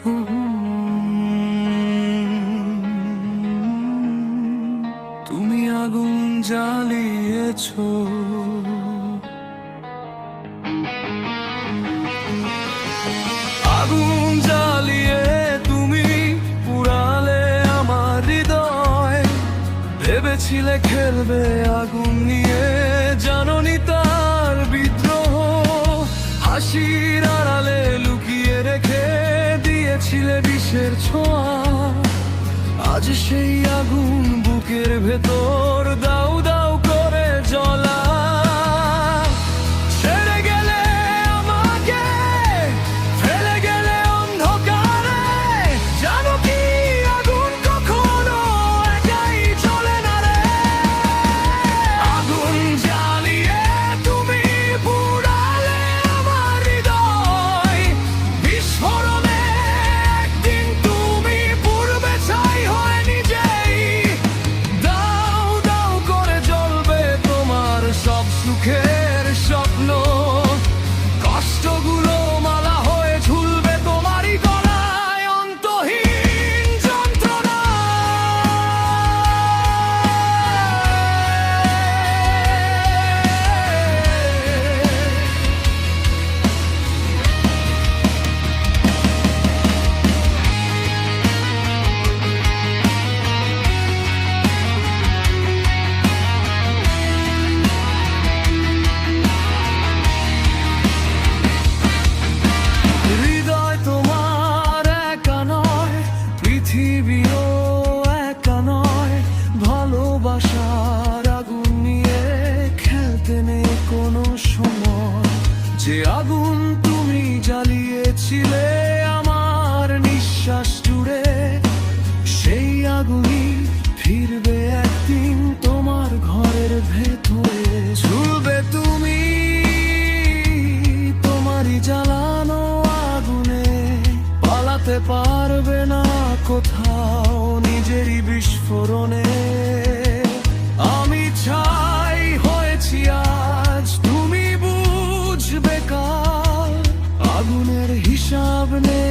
তুমি আগুন জ্বালিয়েছো, আগুন জ্বালিয়ে তুমি পুড়ালে আমার হৃদয়। ভেবেছিলে খেলবে আগুন নিয়ে, জানোনি তার বিদ্রোহ। হাসির আড়ালে লুকিয়ে রেখে দিয়েছিলে বিষের ছোঁয়া। আজ সেই আগুন বুকের ভেতর দাউ দাউ করে জ্বলা। ছেড়ে গেলে আমাকে, ফেলে গেলে অন্ধকারে। জানো কি আগুন কখনো একাই চলে না রে। আগুন জ্বালিয়ে তুমি পুড়ালে আমার হৃদয়। বিস্ফোরণে একদিন তুমি পুড়বে ছাই হয়ে নিজেই। দাউ দাউ করে জ্বলবে তোমার সব সুখের স্বপ্ন। কষ্টগুলো মালা হয়ে ঝুলবে তোমারই গলায়, অন্তহীন যন্ত্রণা। হৃদয় তোমার একা নয়, পৃথিবীও একা নয়। ভালোবাসার আগুন নিয়ে খেলতে নেই কোনো সময়। যে আগুন তুমি জ্বালিয়েছিলে আমার নিঃশ্বাস জুড়ে, সেই আগুনই ফিরবে একদিন তোমার ঘরের ভেতরে। ঝুলবে তুমি তোমারই জ্বালানো আগুনে, পালাতে পারবে না কোথাও নিজেরই বিস্ফোরণে। আমি ছাই হয়েছি আজ, তুমি বুঝবে কাল। আগুনের হিসাব নে